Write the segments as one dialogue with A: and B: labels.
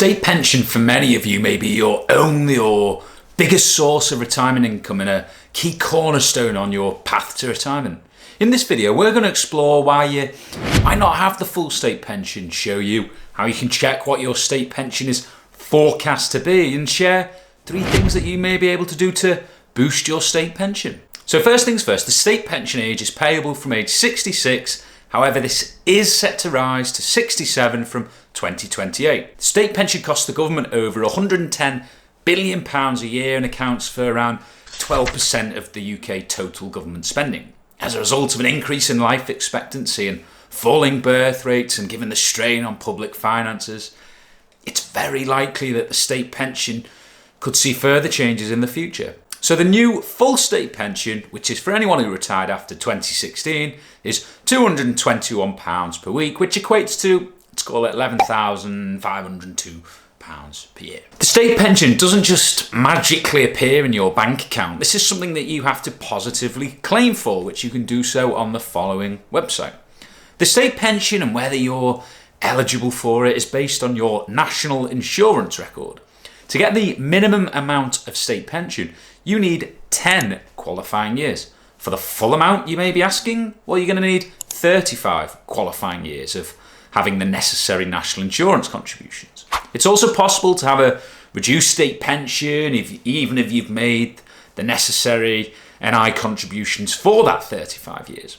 A: State pension for many of you may be your only or biggest source of retirement income and a key cornerstone on your path to retirement. In this video, we're going to explore why you might not have the full state pension, show you how you can check what your state pension is forecast to be, and share 3 things that you may be able to do to boost your state pension. So first things first, the state pension age is payable from age 66. However, this is set to rise to 67 from 2028. The state pension costs the government over £110 billion a year and accounts for around 12% of the UK total government spending. As a result of an increase in life expectancy and falling birth rates, and given the strain on public finances, it's very likely that the state pension could see further changes in the future. So the new full state pension, which is for anyone who retired after 2016, is £221 per week, which equates to, let's call it £11,502 per year. The state pension doesn't just magically appear in your bank account. This is something that you have to positively claim for, which you can do so on the following website. The state pension and whether you're eligible for it is based on your national insurance record. To get the minimum amount of state pension, you need 10 qualifying years. For the full amount, you may be asking, well, you're going to need 35 qualifying years of having the necessary national insurance contributions. It's also possible to have a reduced state pension even if you've made the necessary NI contributions for that 35 years.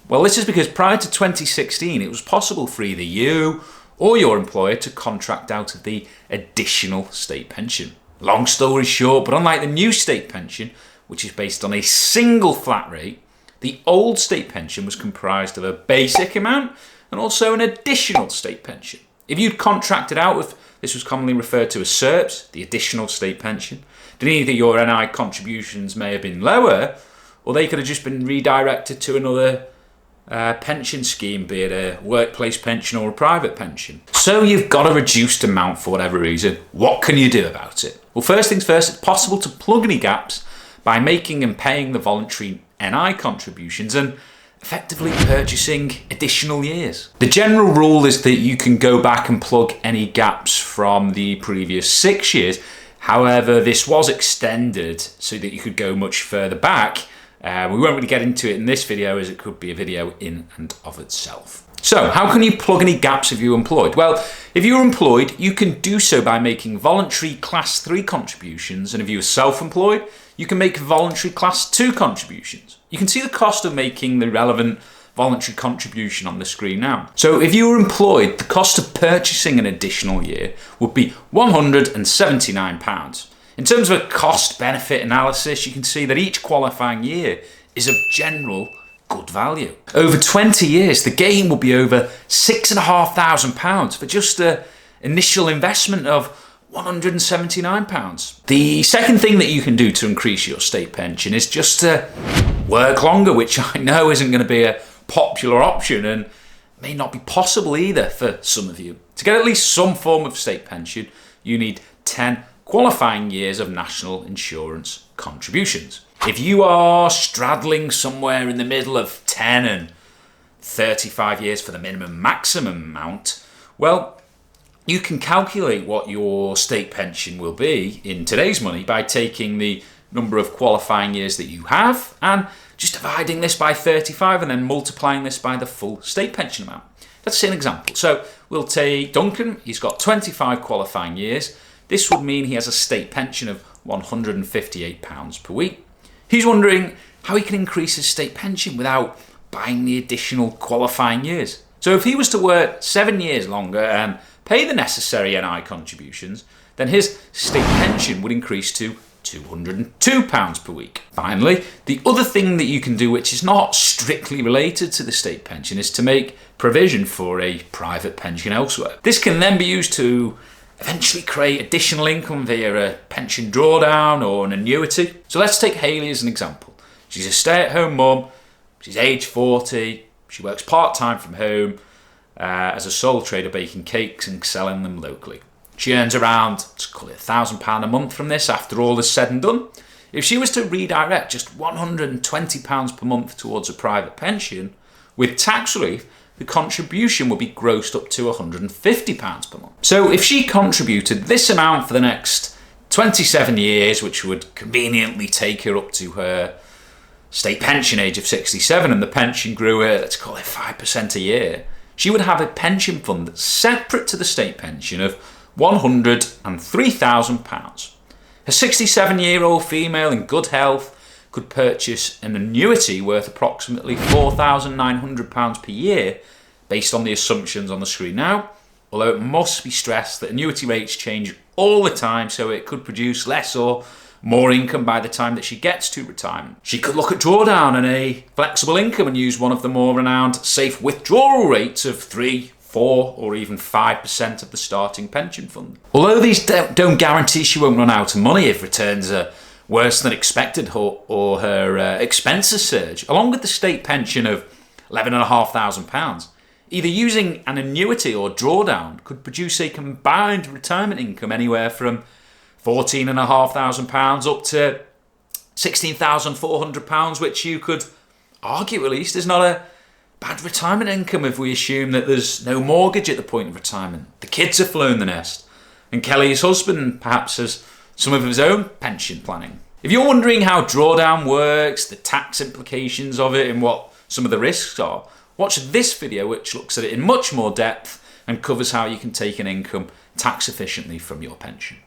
A: Well, this is because prior to 2016, it was possible for either you or your employer to contract out of the additional state pension. Long story short, but unlike the new state pension, which is based on a single flat rate, the old state pension was comprised of a basic amount and also an additional state pension. If you'd contracted out with, this was commonly referred to as SERPs, the additional state pension, then either your NI contributions may have been lower, or they could have just been redirected to another pension scheme, be it a workplace pension or a private pension. So you've got a reduced amount for whatever reason. What can you do about it? Well, first things first, it's possible to plug any gaps by making and paying the voluntary NI contributions and effectively purchasing additional years. The general rule is that you can go back and plug any gaps from the previous 6 years. However, this was extended so that you could go much further back. We won't really get into it in this video, as it could be a video in and of itself. So how can you plug any gaps if you're employed? Well, if you're employed, you can do so by making voluntary class 3 contributions, and if you're self-employed, you can make voluntary class 2 contributions. You can see the cost of making the relevant voluntary contribution on the screen now. So if you were employed, the cost of purchasing an additional year would be £179. In terms of a cost-benefit analysis, you can see that each qualifying year is of general good value. Over 20 years, the gain will be over £6,500 for just an initial investment of £179. The second thing that you can do to increase your state pension is just to work longer, which I know isn't going to be a popular option and may not be possible either for some of you. To get at least some form of state pension, you need 10 qualifying years of national insurance contributions. If you are straddling somewhere in the middle of 10 and 35 years for the minimum maximum amount, well, you can calculate what your state pension will be in today's money by taking the number of qualifying years that you have and just dividing this by 35 and then multiplying this by the full state pension amount. Let's see an example. So we'll take Duncan. He's got 25 qualifying years. This would mean he has a state pension of £158 per week. He's wondering how he can increase his state pension without buying the additional qualifying years. So if he was to work 7 years longer and pay the necessary NI contributions, then his state pension would increase to £202 per week. Finally, the other thing that you can do, which is not strictly related to the state pension, is to make provision for a private pension elsewhere. This can then be used to eventually create additional income via a pension drawdown or an annuity. So let's take Hayley as an example. She's a stay-at-home mum, she's age 40, she works part-time from home as a sole trader baking cakes and selling them locally. She earns around, let's call it £1,000 a month from this after all is said and done. If she was to redirect just £120 per month towards a private pension, with tax relief, the contribution would be grossed up to £150 per month. So if she contributed this amount for the next 27 years, which would conveniently take her up to her state pension age of 67, and the pension grew at, let's call it 5% a year, she would have a pension fund separate to the state pension of £103,000. A 67-year-old female in good health could purchase an annuity worth approximately £4,900 per year based on the assumptions on the screen now, although it must be stressed that annuity rates change all the time, so it could produce less or more income by the time that she gets to retirement. She could look at drawdown and a flexible income and use one of the more renowned safe withdrawal rates of 3, 4 or even 5% of the starting pension fund. Although these don't guarantee she won't run out of money if returns are worse than expected or her expenses surge, along with the state pension of £11,500, either using an annuity or drawdown could produce a combined retirement income anywhere from £14,500 up to £16,400, which you could argue at least is not a bad retirement income if we assume that there's no mortgage at the point of retirement. The kids have flown the nest, and Kelly's husband perhaps has some of his own pension planning. If you're wondering how drawdown works, the tax implications of it, and what some of the risks are, watch this video which looks at it in much more depth and covers how you can take an income tax efficiently from your pension.